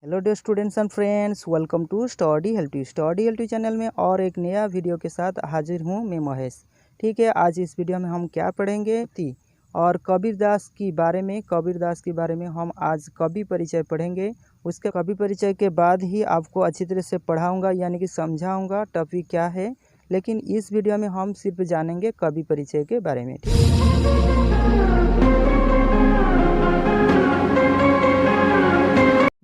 Hello dear students and friends, welcome to study health channel में और एक नया वीडियो के साथ हाजिर हूँ मैं महेश। ठीक है, आज इस वीडियो में हम क्या पढ़ेंगे और कबीरदास के बारे में हम आज कवि परिचय पढ़ेंगे। उसके कवि परिचय के बाद ही आपको अच्छी तरह से पढ़ाऊँगा यानी कि समझाऊँगा टॉपिक क्या है, लेकिन इस वीडियो में हम सिर्फ जानेंगे कवि परिचय के बारे में। ठीक है,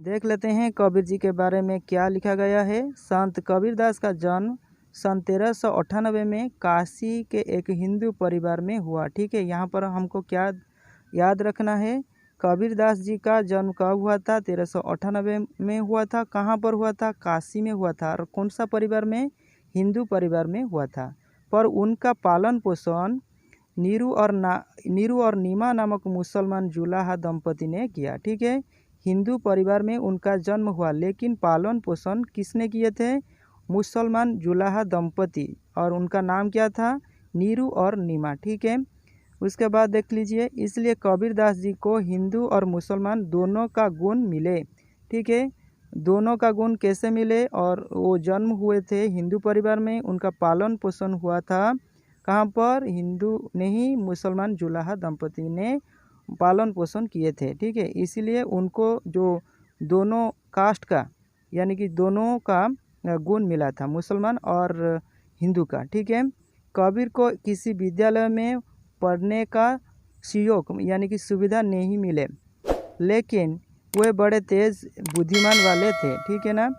देख लेते हैं कबीर जी के बारे में क्या लिखा गया है। संत कबीरदास का जन्म सन 1398 में काशी के एक हिंदू परिवार में हुआ। ठीक है, यहाँ पर हमको क्या याद रखना है, कबीरदास जी का जन्म कब हुआ था? 1398 में हुआ था। कहाँ पर हुआ था? काशी में हुआ था। और कौन सा परिवार में? हिंदू परिवार में हुआ था। पर उनका पालन पोषण नीरू और नीमा नामक मुसलमान जुलाहा दंपति ने किया। ठीक है, हिंदू परिवार में उनका जन्म हुआ, लेकिन पालन पोषण किसने किए थे? मुसलमान जुलाहा दंपति, और उनका नाम क्या था? नीरू और नीमा। ठीक है, उसके बाद देख लीजिए, इसलिए कबीरदास जी को हिंदू और मुसलमान दोनों का गुण मिले। ठीक है, दोनों का गुण कैसे मिले? और वो जन्म हुए थे हिंदू परिवार में, उनका पालन पोषण हुआ था कहाँ पर? हिंदू ने ही मुसलमान जुलाहा दंपति ने पालन पोषण किए थे। ठीक है, इसीलिए उनको जो दोनों कास्ट का यानी कि दोनों का गुण मिला था, मुसलमान और हिंदू का। ठीक है, कबीर को किसी विद्यालय में पढ़ने का सहयोग यानी कि सुविधा नहीं मिले, लेकिन वे बड़े तेज बुद्धिमान वाले थे। ठीक है ना,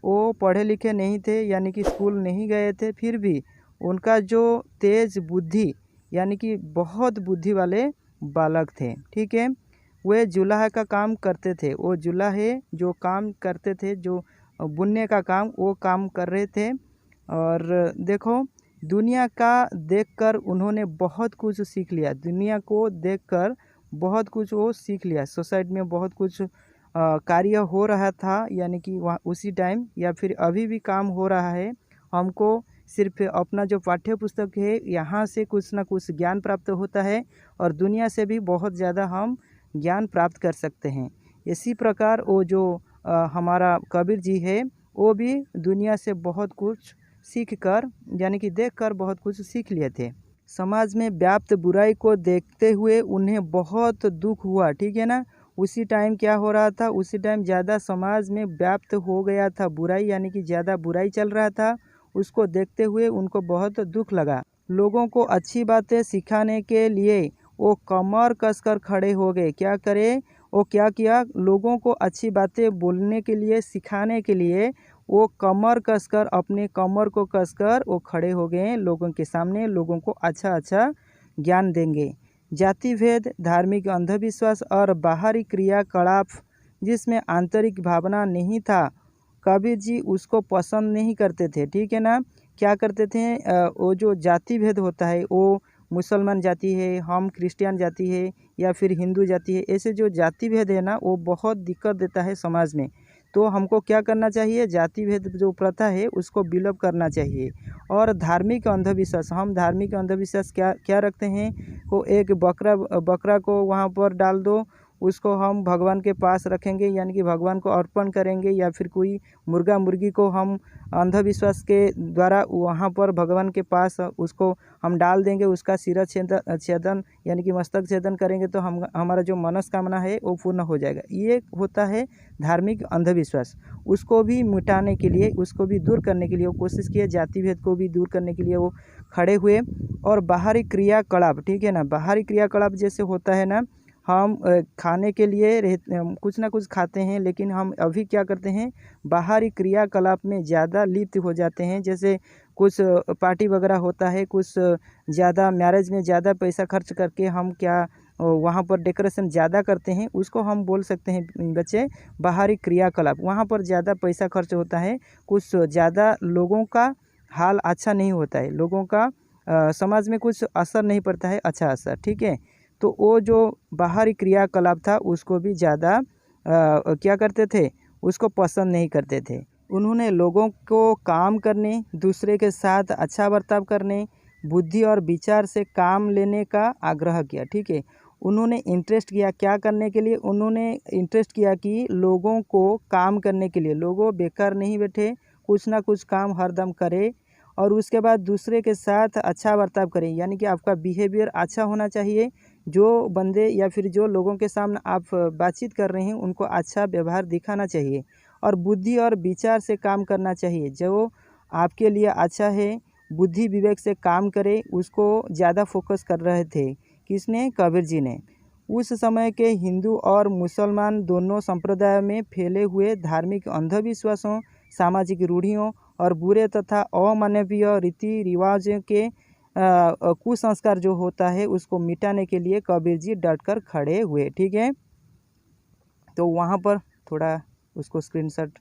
वो पढ़े लिखे नहीं थे यानी कि स्कूल नहीं गए थे, फिर भी उनका जो तेज बुद्धि यानी कि बहुत बुद्धि वाले बालक थे। ठीक है, वे जुलाहे का काम करते थे। वो जुलाहे जो काम करते थे, जो बुनने का काम, वो काम कर रहे थे। और देखो, दुनिया का देखकर उन्होंने बहुत कुछ सीख लिया। दुनिया को देखकर बहुत कुछ वो सीख लिया। सोसाइटी में बहुत कुछ कार्य हो रहा था, यानी कि वहाँ उसी टाइम या फिर अभी भी काम हो रहा है। हमको सिर्फ अपना जो पाठ्य पुस्तक है, यहाँ से कुछ ना कुछ ज्ञान प्राप्त होता है और दुनिया से भी बहुत ज़्यादा हम ज्ञान प्राप्त कर सकते हैं। इसी प्रकार वो जो हमारा कबीर जी है, वो भी दुनिया से बहुत कुछ सीख कर यानी कि देख कर बहुत कुछ सीख लिए थे। समाज में व्याप्त बुराई को देखते हुए उन्हें बहुत दुख हुआ। ठीक है ना, उसी टाइम क्या हो रहा था? उसी टाइम ज़्यादा समाज में व्याप्त हो गया था बुराई, यानी कि ज़्यादा बुराई चल रहा था। उसको देखते हुए उनको बहुत दुख लगा। लोगों को अच्छी बातें सिखाने के लिए वो कमर कसकर खड़े हो गए। क्या करे? वो क्या किया? लोगों को अच्छी बातें बोलने के लिए, सिखाने के लिए वो कमर कसकर, अपने कमर को कसकर वो खड़े हो गए लोगों के सामने। लोगों को अच्छा अच्छा ज्ञान देंगे। जाति भेद, धार्मिक अंधविश्वास और बाहरी क्रियाकलाप जिसमें आंतरिक भावना नहीं था, कबीर जी उसको पसंद नहीं करते थे। ठीक है ना, क्या करते थे? वो जो जाति भेद होता है, वो मुसलमान जाति है, हम क्रिश्चियन जाति है, या फिर हिंदू जाति है, ऐसे जो जाति भेद है ना, वो बहुत दिक्कत देता है समाज में। तो हमको क्या करना चाहिए? जाति भेद जो प्रथा है उसको विलोप करना चाहिए। और धार्मिक अंधविश्वास, हम धार्मिक अंधविश्वास क्या क्या रखते हैं? को एक बकरा को वहाँ पर डाल दो, उसको हम भगवान के पास रखेंगे यानी कि भगवान को अर्पण करेंगे, या फिर कोई मुर्गा मुर्गी को हम अंधविश्वास के द्वारा वहाँ पर भगवान के पास उसको हम डाल देंगे, उसका सिर छेदन यानी कि मस्तक छेदन करेंगे, तो हमारा जो मनस्कामना है वो पूर्ण हो जाएगा। ये होता है धार्मिक अंधविश्वास। उसको भी मिटाने के लिए, उसको भी दूर करने के लिए वो कोशिश किए, जाति भेद को भी दूर करने के लिए वो खड़े हुए। और बाहरी क्रियाकलाप, ठीक है ना, बाहरी क्रियाकलाप जैसे होता है ना, हम खाने के लिए कुछ ना कुछ खाते हैं, लेकिन हम अभी क्या करते हैं? बाहरी क्रियाकलाप में ज़्यादा लिप्त हो जाते हैं। जैसे कुछ पार्टी वगैरह होता है, कुछ ज़्यादा मैरिज में ज़्यादा पैसा खर्च करके हम क्या वहाँ पर डेकोरेशन ज़्यादा करते हैं, उसको हम बोल सकते हैं बच्चे बाहरी क्रियाकलाप। वहाँ पर ज़्यादा पैसा खर्च होता है, कुछ ज़्यादा लोगों का हाल अच्छा नहीं होता है, लोगों का समाज में कुछ असर नहीं पड़ता है, अच्छा असर। ठीक है, तो वो जो बाहरी क्रियाकलाप था उसको भी ज़्यादा क्या करते थे? उसको पसंद नहीं करते थे। उन्होंने लोगों को काम करने, दूसरे के साथ अच्छा बर्ताव करने, बुद्धि और विचार से काम लेने का आग्रह किया। ठीक है, उन्होंने इंटरेस्ट किया क्या करने के लिए, उन्होंने इंटरेस्ट किया कि लोगों को काम करने के लिए, लोगों बेकार नहीं बैठे, कुछ ना कुछ काम हरदम करे और उसके बाद दूसरे के साथ अच्छा बर्ताव करें, यानी कि आपका बिहेवियर अच्छा होना चाहिए। जो बंदे या फिर जो लोगों के सामने आप बातचीत कर रहे हैं उनको अच्छा व्यवहार दिखाना चाहिए और बुद्धि और विचार से काम करना चाहिए। जो आपके लिए अच्छा है, बुद्धि विवेक से काम करे, उसको ज़्यादा फोकस कर रहे थे। किसने? कबीर जी ने। उस समय के हिंदू और मुसलमान दोनों संप्रदायों में फैले हुए धार्मिक अंधविश्वासों, सामाजिक रूढ़ियों और बुरे तथा अमानवीय रीति रिवाजों के कुसंस्कार जो होता है उसको मिटाने के लिए कबीर जी डटकर खड़े हुए। ठीक है, तो वहाँ पर थोड़ा उसको स्क्रीनशॉट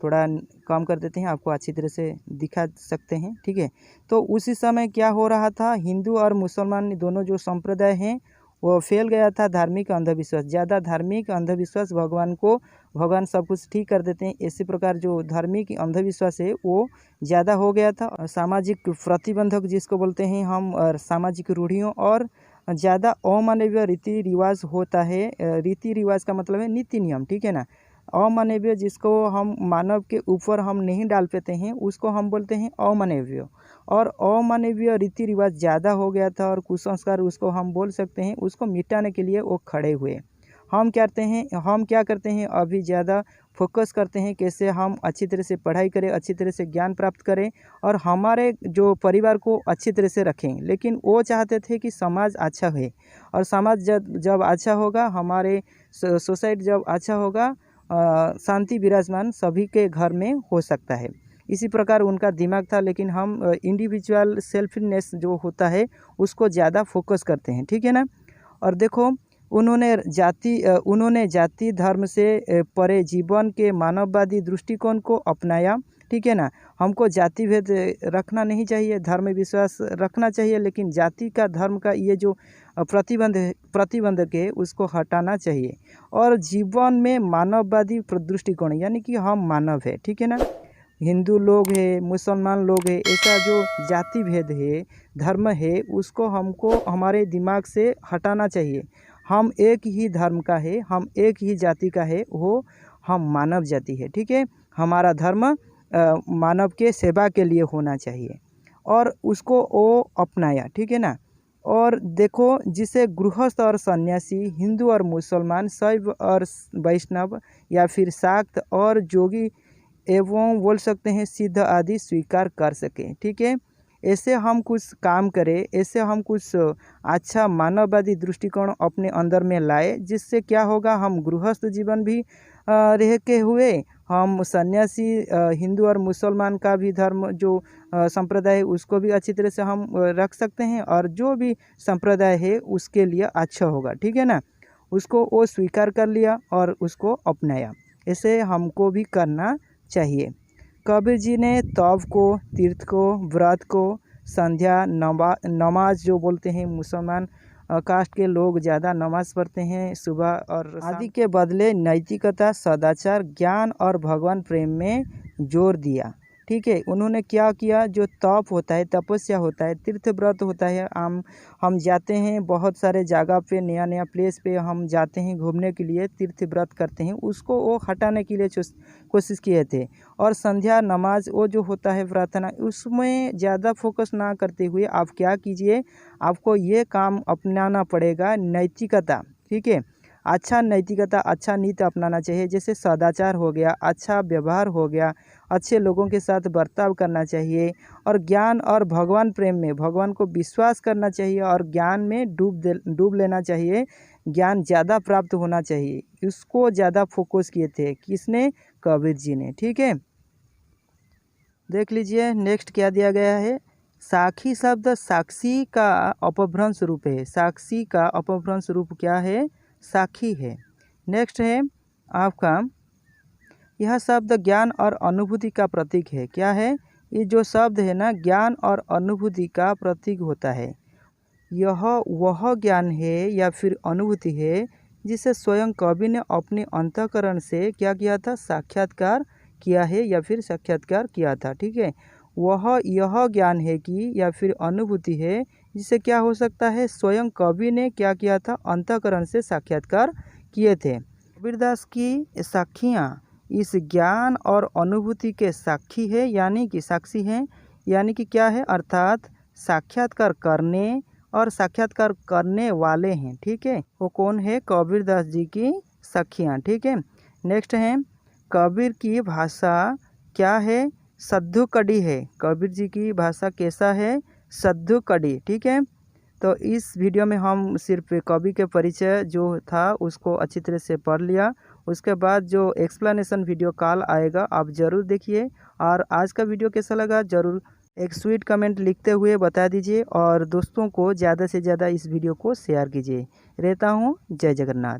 थोड़ा कम कर देते हैं, आपको अच्छी तरह से दिखा सकते हैं। ठीक है, तो उसी समय क्या हो रहा था, हिंदू और मुसलमान दोनों जो संप्रदाय हैं वो फैल गया था धार्मिक अंधविश्वास, ज़्यादा धार्मिक अंधविश्वास, भगवान सब कुछ ठीक कर देते हैं, इसी प्रकार जो धार्मिक अंधविश्वास है वो ज़्यादा हो गया था। सामाजिक प्रतिबंधक जिसको बोलते हैं हम, और सामाजिक रूढ़ियों और ज़्यादा अमानवीय रीति रिवाज होता है। रीति रिवाज का मतलब है नीति नियम। ठीक है ना, अमानवीय जिसको हम मानव के ऊपर हम नहीं डाल पाते हैं उसको हम बोलते हैं अमानवीय, और अमानवीय रीति रिवाज ज़्यादा हो गया था और कुसंस्कार उसको हम बोल सकते हैं, उसको मिटाने के लिए वो खड़े हुए। हम क्या करते हैं अभी ज़्यादा फोकस करते हैं कैसे हम अच्छी तरह से पढ़ाई करें, अच्छी तरह से ज्ञान प्राप्त करें और हमारे जो परिवार को अच्छी तरह से रखें। लेकिन वो चाहते थे कि समाज अच्छा है और समाज जब अच्छा होगा, हमारे सोसाइटी जब अच्छा होगा, शांति विराजमान सभी के घर में हो सकता है। इसी प्रकार उनका दिमाग था, लेकिन हम इंडिविजुअल सेल्फनेस जो होता है उसको ज़्यादा फोकस करते हैं। ठीक है ना, और देखो उन्होंने जाति धर्म से परे जीवन के मानववादी दृष्टिकोण को अपनाया। ठीक है ना, हमको जाति भेद रखना नहीं चाहिए, धर्म विश्वास रखना चाहिए, लेकिन जाति का धर्म का ये जो प्रतिबंधक है उसको हटाना चाहिए और जीवन में मानववादी दृष्टिकोण, यानी कि हम मानव है। ठीक है ना, हिंदू लोग है, मुसलमान लोग है, ऐसा जो जाति भेद है, धर्म है, उसको हमको हमारे दिमाग से हटाना चाहिए। हम एक ही धर्म का है, हम एक ही जाति का है, वो हम मानव जाति है। ठीक है, हमारा धर्म मानव के सेवा के लिए होना चाहिए और उसको वो अपनाया। ठीक है ना, और देखो जिसे गृहस्थ और सन्यासी, हिंदू और मुसलमान, शैव और वैष्णव या फिर शाक्त और जोगी एवं बोल सकते हैं सिद्ध आदि स्वीकार कर सकें। ठीक है, ऐसे हम कुछ काम करें, ऐसे हम कुछ अच्छा मानववादी दृष्टिकोण अपने अंदर में लाए, जिससे क्या होगा, हम गृहस्थ जीवन भी रह के हुए, हम सन्यासी हिंदू और मुसलमान का भी धर्म जो संप्रदाय है उसको भी अच्छी तरह से हम रख सकते हैं और जो भी संप्रदाय है उसके लिए अच्छा होगा। ठीक है ना, उसको वो स्वीकार कर लिया और उसको अपनाया। ऐसे हमको भी करना चाहिए। कबीर जी ने तप को, तीर्थ को, व्रत को, संध्या, नमाज जो बोलते हैं, मुसलमान कास्ट के लोग ज़्यादा नमाज पढ़ते हैं सुबह और आदि के बदले नैतिकता, सदाचार, ज्ञान और भगवान प्रेम में जोर दिया। ठीक है, उन्होंने क्या किया, जो तप होता है, तपस्या होता है, तीर्थ व्रत होता है, हम जाते हैं बहुत सारे जगह पे, नया नया प्लेस पे हम जाते हैं घूमने के लिए, तीर्थ व्रत करते हैं, उसको वो हटाने के लिए कोशिश किए थे। और संध्या, नमाज, वो जो होता है प्रार्थना, उसमें ज़्यादा फोकस ना करते हुए आप क्या कीजिए, आपको ये काम अपनाना पड़ेगा, नैतिकता। ठीक है, अच्छा नैतिकता, अच्छा नीति अपनाना चाहिए, जैसे सदाचार हो गया, अच्छा व्यवहार हो गया, अच्छे लोगों के साथ बर्ताव करना चाहिए और ज्ञान और भगवान प्रेम में भगवान को विश्वास करना चाहिए और ज्ञान में डूब लेना चाहिए, ज्ञान ज़्यादा प्राप्त होना चाहिए, इसको ज़्यादा फोकस किए थे। किसने? कबीर जी ने। ठीक है, देख लीजिए नेक्स्ट क्या दिया गया है। साखी शब्द साक्षी का अपभ्रंश रूप है। साक्षी का अपभ्रंश रूप क्या है? साखी है। नेक्स्ट है आपका, यह शब्द ज्ञान और अनुभूति का प्रतीक है। क्या है? ये जो शब्द है ना, ज्ञान और अनुभूति का प्रतीक होता है। यह वह ज्ञान है या फिर अनुभूति है जिसे स्वयं कवि ने अपने अंतःकरण से क्या किया था? साक्षात्कार किया है या फिर साक्षात्कार किया था। ठीक है, वह यह ज्ञान है कि या फिर अनुभूति है जिससे क्या हो सकता है, स्वयं कवि ने क्या किया था, अंतःकरण से साक्षात्कार किए थे। कबीरदास की साखियाँ इस ज्ञान और अनुभूति के साक्षी है, यानी कि साक्षी हैं, यानी कि क्या है, अर्थात साक्षात्कार करने और साक्षात्कार करने वाले हैं। ठीक है, वो कौन है, कबीरदास जी की साखियाँ। ठीक है, नेक्स्ट है कबीर की भाषा क्या है, सद्दू कड़ी है। कबीर जी की भाषा कैसा है, सद्दू कड़ी। ठीक है, तो इस वीडियो में हम सिर्फ कवि के परिचय जो था उसको अच्छी तरह से पढ़ लिया। उसके बाद जो एक्सप्लेनेशन वीडियो कल आएगा आप ज़रूर देखिए। और आज का वीडियो कैसा लगा ज़रूर एक स्वीट कमेंट लिखते हुए बता दीजिए, और दोस्तों को ज़्यादा से ज़्यादा इस वीडियो को शेयर कीजिए। रहता हूँ, जय जगन्नाथ।